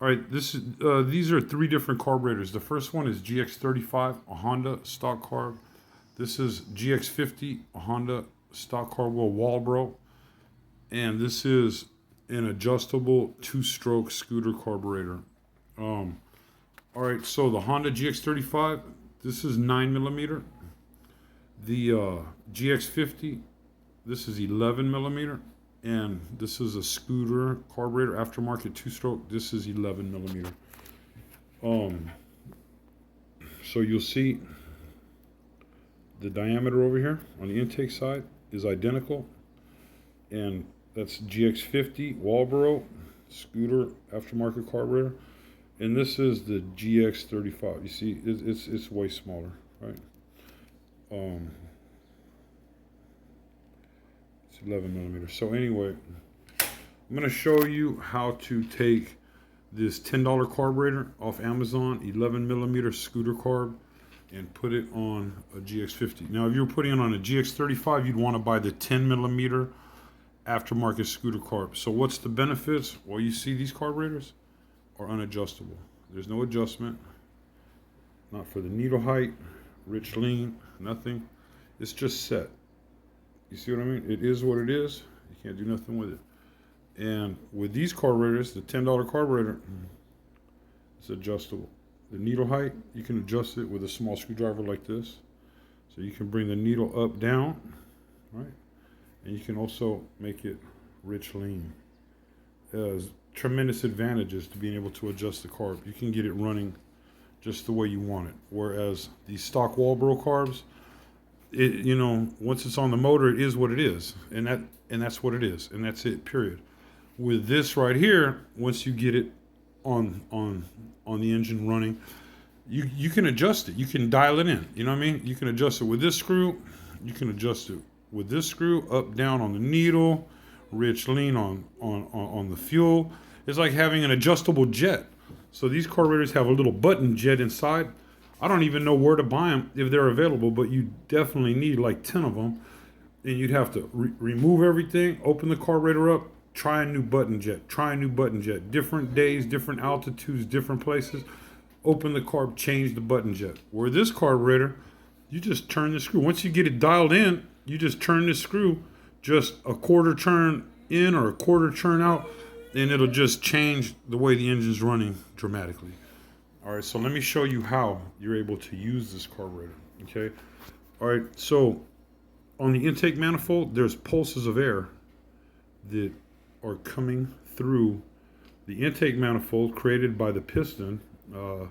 All right, these are three different carburetors. The first one is gx35, a Honda stock carb. This is gx50, a Honda stock carb with Walbro, and this is an adjustable two-stroke scooter carburetor. Um, all right, so the Honda GX35, this is 9 millimeter. The GX50, this is 11 millimeter, and this is a scooter carburetor aftermarket two-stroke. This is 11 millimeter. So you'll see the diameter over here on the intake side is identical, and that's GX50 Walbro scooter aftermarket carburetor, and this is the GX35. You see, it's way smaller, right? It's 11 millimeter. So anyway, I'm going to show you how to take this $10 carburetor off Amazon, 11 millimeter scooter carb, and put it on a GX50. Now, if you're putting it on a GX35, you'd want to buy the 10 millimeter aftermarket scooter carb. So what's the benefits? Well, you see these carburetors are unadjustable. There's no adjustment, not for the needle height, rich lean, nothing. It's just set. You see what I mean? It is what it is. You can't do nothing with it. And with these carburetors, the $10 carburetor, it's adjustable. The needle height, you can adjust it with a small screwdriver like this. So you can bring the needle up, down, right? And you can also make it rich lean. There's tremendous advantages to being able to adjust the carb. You can get it running just the way you want it. Whereas these stock Walbro carbs, once it's on the motor, it is what it is, and that's what it is, and that's it. Period. With this right here, once you get it on the engine running, you can adjust it. You can dial it in. You know what I mean? You can adjust it with this screw. You can adjust it with this screw, up, down on the needle, rich, lean on the fuel. It's like having an adjustable jet. So these carburetors have a little button jet inside. I don't even know where to buy them if they're available, but you definitely need like 10 of them. And you'd have to remove everything, open the carburetor up, try a new button jet, different days, different altitudes, different places. Open the carb, change the button jet. Where this carburetor, you just turn the screw. Once you get it dialed in, you just turn the screw just a quarter turn in or a quarter turn out, and it'll just change the way the engine's running dramatically. All right, so let me show you how you're able to use this carburetor, okay? All right, so on the intake manifold, there's pulses of air that are coming through the intake manifold created by the piston, by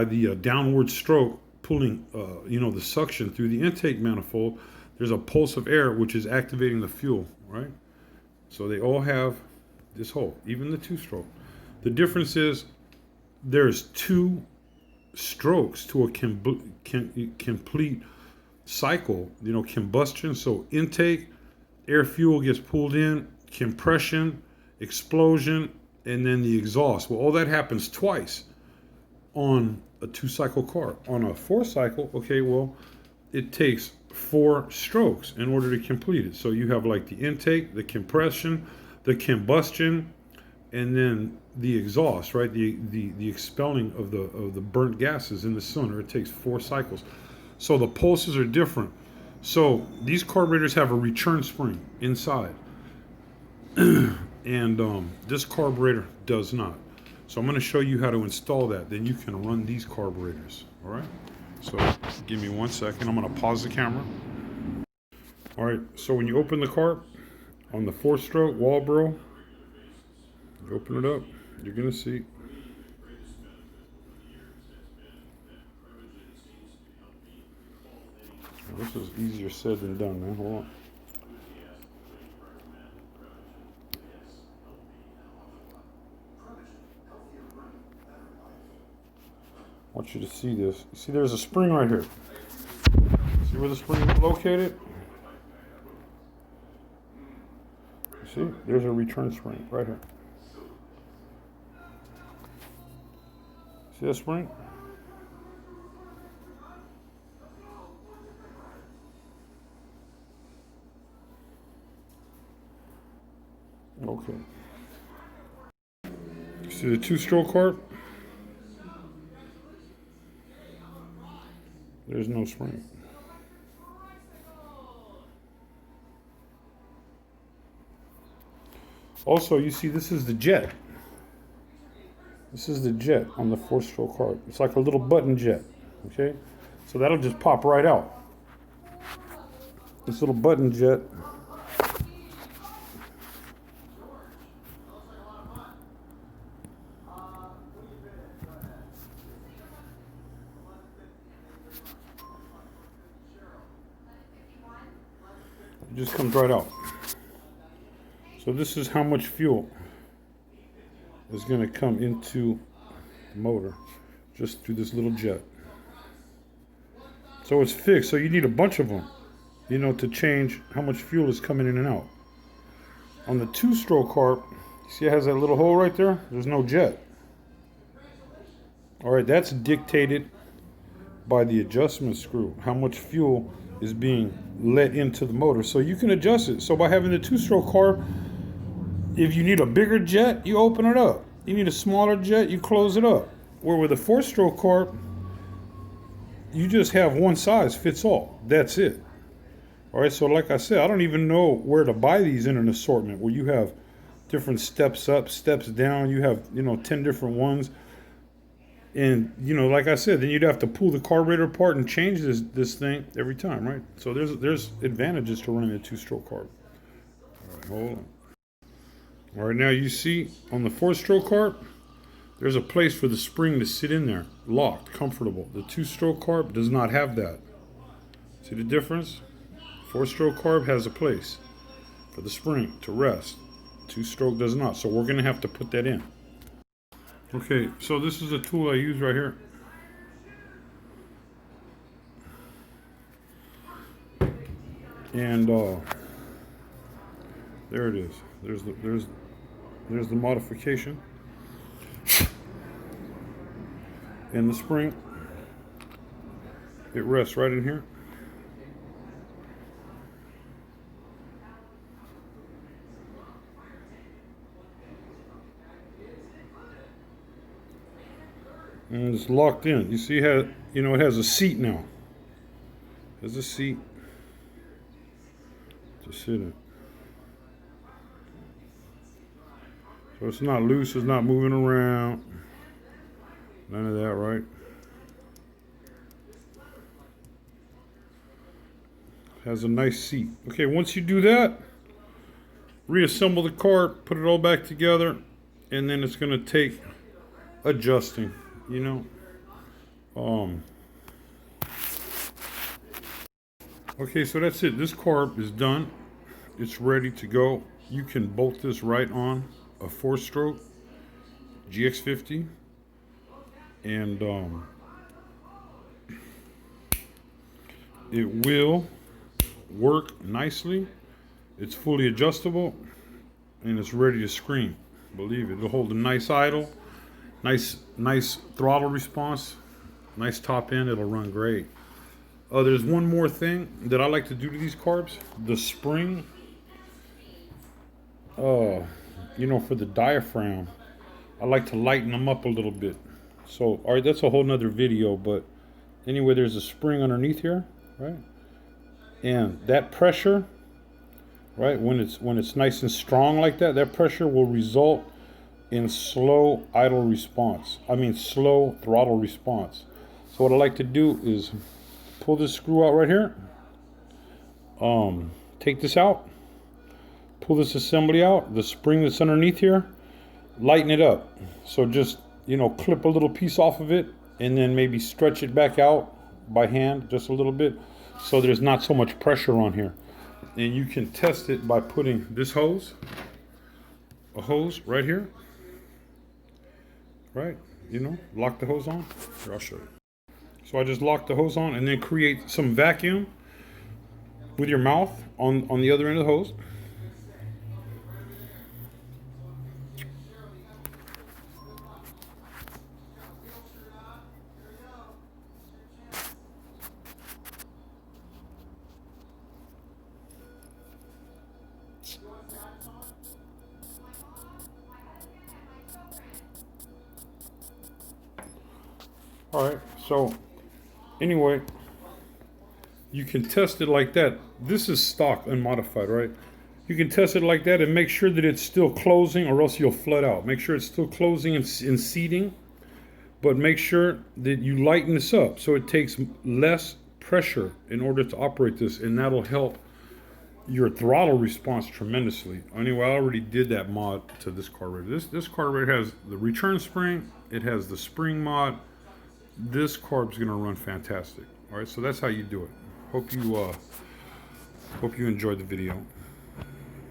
the downward stroke pulling, the suction through the intake manifold. There's a pulse of air which is activating the fuel, right? So they all have this hole, even the two-stroke. The difference is there's two strokes to a complete cycle, combustion. So intake, air fuel gets pulled in, compression, explosion, and then the exhaust. Well, all that happens twice on a two-cycle car. On a four-cycle, okay, well, it takes 4 strokes in order to complete it. So you have like the intake, the compression, the combustion, and then the exhaust, right? The expelling of the burnt gases in the cylinder. It takes 4 cycles. So the pulses are different. So these carburetors have a return spring inside. And this carburetor does not. So I'm going to show you how to install that. Then you can run these carburetors. All right? So give me 1 second. I'm going to pause the camera. All right. So when you open the carb on the 4-stroke Walbro, you open it up. You're going to see. This is easier said than done, man. Hold on. I want you to see this. You see there's a spring right here. See where the spring is located? You see? There's a return spring right here. See that spring? Okay. See the two-stroke carb? There's no spring. Also, you see this is the jet. This is the jet on the 4-stroke carb. It's like a little button jet, okay? So that'll just pop right out. This little button jet. It just comes right out. So this is how much fuel is going to come into the motor just through this little jet. So it's fixed. So you need a bunch of them, you know, to change how much fuel is coming in and out. On the 2-stroke carb, see it has that little hole right there? There's no jet. All right, that's dictated by the adjustment screw, how much fuel is being let into the motor. So you can adjust it. So by having the 2-stroke carb, if you need a bigger jet, you open it up. You need a smaller jet, you close it up. Where with a 4-stroke carb, you just have one size fits all. That's it. All right, so like I said, I don't even know where to buy these in an assortment where you have different steps up, steps down. You have, 10 different ones. And, like I said, then you'd have to pull the carburetor apart and change this thing every time, right? So there's advantages to running a 2-stroke carb. All right, hold on. All right, now you see on the 4-stroke carb, there's a place for the spring to sit in there, locked, comfortable. The 2-stroke carb does not have that. See the difference? 4-stroke carb has a place for the spring to rest. 2-stroke does not, so we're going to have to put that in. Okay, so this is a tool I use right here. And there it is. There's the modification. And the spring, it rests right in here. And it's locked in. You see how, it has a seat now. It has a seat to sit in. So it's not loose, it's not moving around. None of that, right? Has a nice seat. Okay, once you do that, reassemble the cart, put it all back together, and then it's gonna take adjusting, Okay, so that's it. This carb is done. It's ready to go. You can bolt this right on a 4-stroke gx50, and it will work nicely. It's fully adjustable, and it's ready to scream. Believe it. It'll hold a nice idle, nice throttle response, nice top end. It'll run great. There's one more thing that I like to do to these carbs. The spring, for the diaphragm, I like to lighten them up a little bit. So, all right, that's a whole nother video, but anyway, there's a spring underneath here, right? And that pressure, right, when it's nice and strong like that, that pressure will result in slow slow throttle response. So what I like to do is pull this screw out right here, take this out, pull this assembly out, the spring that's underneath here, lighten it up. So just, clip a little piece off of it and then maybe stretch it back out by hand just a little bit so there's not so much pressure on here. And you can test it by putting this a hose right here, right? Lock the hose on. Here, I'll show you. So I just lock the hose on and then create some vacuum with your mouth on the other end of the hose. All right, so anyway, you can test it like that. This is stock, unmodified, right? You can test it like that and make sure that it's still closing, or else you'll flood out. Make sure it's still closing and seating, but make sure that you lighten this up so it takes less pressure in order to operate this, and that'll help your throttle response tremendously. Anyway, I already did that mod to this carburetor. This carburetor has the return spring, it has the spring mod. This carb's gonna run fantastic. All right, so that's how you do it. Hope you enjoyed the video.